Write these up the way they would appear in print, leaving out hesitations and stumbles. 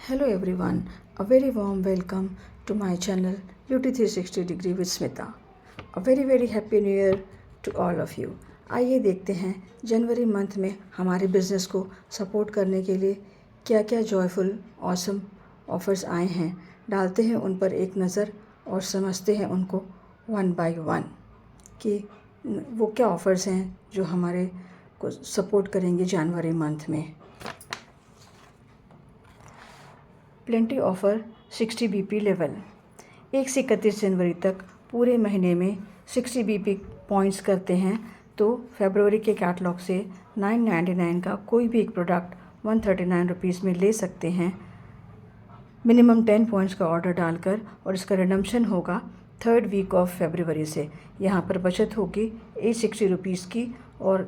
Hello everyone, a very warm welcome to my channel Beauty 360 Degree with Smita. A very happy new year to all of you. आइए देखते हैं जनवरी month में हमारे business को support करने के लिए क्या क्या जॉयफुल ऑसम ऑफ़र्स आए हैं। डालते हैं उन पर एक नज़र और समझते हैं उनको वन बाय वन कि वो क्या ऑफ़र्स हैं जो हमारे को सपोर्ट करेंगे जनवरी मंथ में। प्लेंटी ऑफ़र 60 BP लेवल 1 से 31 जनवरी तक पूरे महीने में 60 BP पॉइंट्स करते हैं तो फरवरी के कैटलॉग से 999 का कोई भी एक प्रोडक्ट 139 रुपीज़ में ले सकते हैं मिनिमम 10 पॉइंट्स का ऑर्डर डालकर, और इसका रिडम्पशन होगा 3rd वीक ऑफ फरवरी से। यहाँ पर बचत होगी 860 रुपीज़ की। और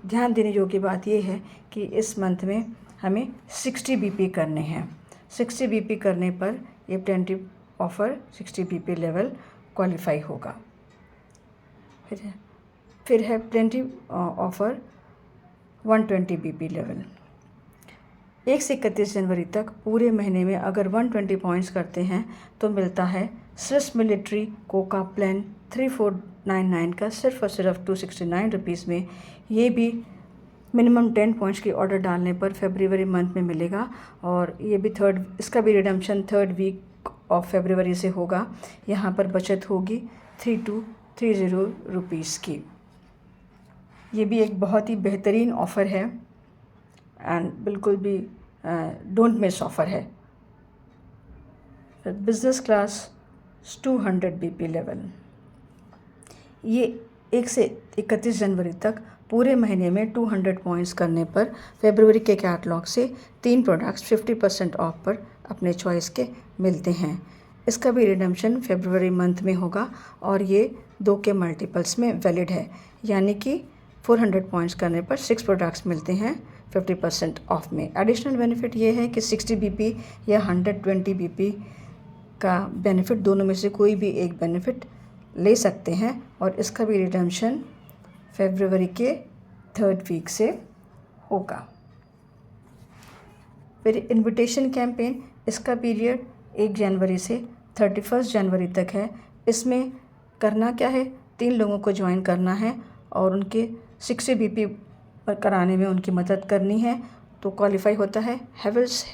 ध्यान देने योग्य बात यह है कि इस मंथ में हमें 60 BP करने हैं। 60 BP करने पर ये plenty offer 60 BP level qualify होगा। फिर है प्लेंटी ऑफ़र 120 BP लेवल 1 से 31 जनवरी तक पूरे महीने में अगर 120 पॉइंट्स करते हैं तो मिलता है स्विस मिलिट्री कोका प्लान 3499 का सिर्फ और सिर्फ 269 रुपीज़ में। ये भी मिनिमम 10 पॉइंट्स की ऑर्डर डालने पर फरवरी मंथ में मिलेगा, और ये भी इसका भी redemption 3rd week of February से होगा। यहाँ पर बचत होगी 3230 रुपीज़ की। ये भी एक बहुत ही बेहतरीन ऑफ़र है एंड बिल्कुल भी डोंट मिस ऑफ़र है। बिज़नेस क्लास 200 BP लेवल ये 1 से 31 जनवरी तक पूरे महीने में 200 पॉइंट्स करने पर फरवरी के कैटलॉग से 3 प्रोडक्ट्स 50% ऑफ पर अपने चॉइस के मिलते हैं। इसका भी रिडम्पशन फरवरी मंथ में होगा और ये 2 के मल्टीपल्स में वैलिड है, यानी कि 400 पॉइंट्स करने पर 6 प्रोडक्ट्स मिलते हैं 50% ऑफ में। एडिशनल बेनिफिट ये है कि 60 BP या 120 BP का बेनिफिट दोनों में से कोई भी एक बेनिफिट ले सकते हैं, और इसका भी रिडम्पशन फरवरी के 3rd वीक से होगा। फिर इनविटेशन कैंपेन, इसका पीरियड 1 जनवरी से 31 जनवरी तक है। इसमें करना क्या है, 3 लोगों को ज्वाइन करना है और उनके 60 BP पर कराने में उनकी मदद करनी है तो क्वालिफाई होता है हेवल्स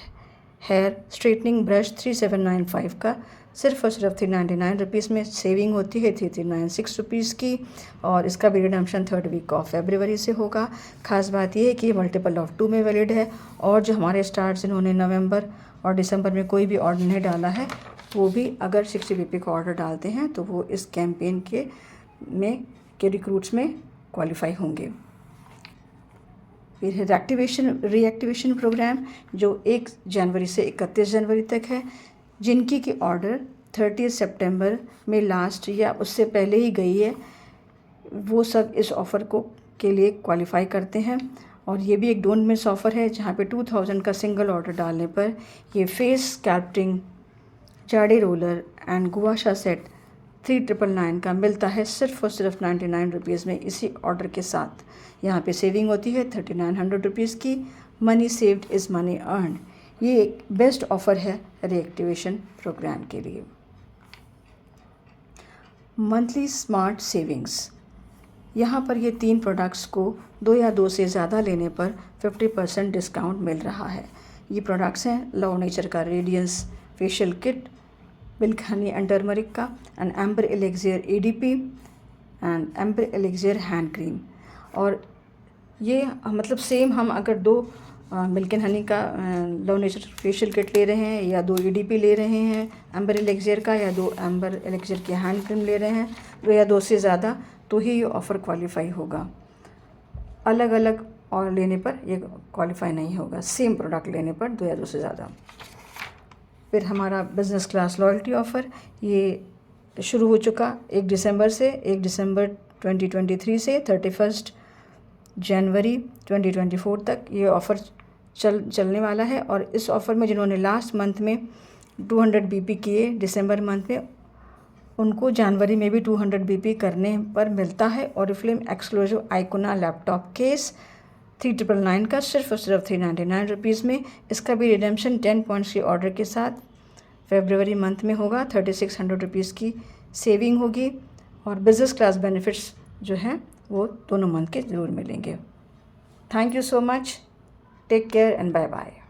हेयर स्ट्रेटनिंग ब्रश 3795 का सिर्फ और सिर्फ 399 रुपीज़ में सेविंग होती है 3396 रुपीज़ की, और इसका भी redemption 3rd week of February से होगा। ख़ास बात यह है कि ये मल्टीपल ऑफ 2 में वैलिड है, और जो हमारे स्टार्स जिन्होंने नवंबर और दिसंबर में कोई भी ऑर्डर नहीं डाला है वो भी अगर 60 BP का ऑर्डर डालते हैं तो वो इस कैंपेन के रिक्रूट्स में क्वालिफाई होंगे। फिर है रीएक्टिवेशन प्रोग्राम जो 1 जनवरी से 31 जनवरी तक है। जिनकी की ऑर्डर 30 सितंबर में लास्ट या उससे पहले ही गई है वो सब इस ऑफ़र के लिए क्वालिफाई करते हैं। और ये भी एक डोंट मिस ऑफ़र है जहाँ पे 2000 का सिंगल ऑर्डर डालने पर ये फेस स्कैल्पटिंग जाड़े रोलर एंड गुआशा सेट 3999 का मिलता है सिर्फ और सिर्फ 99 रुपीज़ में इसी ऑर्डर के साथ। यहाँ पे सेविंग होती है 3900 रुपीज़ की। Money saved is money earn, ये एक बेस्ट ऑफ़र है रीएक्टिवेशन प्रोग्राम के लिए। मंथली स्मार्ट सेविंग्स, यहाँ पर ये 3 प्रोडक्ट्स को 2 या 2 से ज़्यादा लेने पर 50% डिस्काउंट मिल रहा है। ये प्रोडक्ट्स हैं लव नेचर का radiance facial kit, milk honey and turmeric का, and amber elixir ADP and amber elixir hand cream. और ये मतलब सेम हम अगर 2 मिल्क एंड हनी का लव नेचर फेशियल किट ले रहे हैं या 2 ADP ले रहे हैं एम्बर एलेक्सियर का, या 2 एम्बर एलेक्सियर की हैंड क्रीम ले रहे हैं 2 या 2 से ज़्यादा, तो ही ये ऑफ़र क्वालिफाई होगा। अलग अलग और लेने पर ये क्वालिफाई नहीं होगा, सेम प्रोडक्ट लेने पर 2 या 2 से ज़्यादा। फिर हमारा बिज़नेस क्लास लॉयल्टी ऑफ़र ये शुरू हो चुका 1 दिसंबर से, 1 दिसंबर 2023 से 31 जनवरी 2024 तक ये ऑफ़र चलने वाला है। और इस ऑफ़र में जिन्होंने लास्ट मंथ में 200 BP किए दिसंबर मंथ में, उनको जनवरी में भी 200 BP करने पर मिलता है। और फिल्म एक्सक्लूसिव आइकोना लैपटॉप केस 3999 का सिर्फ और सिर्फ 399 रुपीज़ में। इसका भी रिडेम्पशन 10 पॉइंट्स के ऑर्डर के साथ फरवरी मंथ में होगा। 3600 रुपीज़ की सेविंग होगी और बिज़नेस क्लास बेनिफिट्स जो हैं वो दोनों मंथ के ज़रूर मिलेंगे। Thank you so much, take care and bye bye.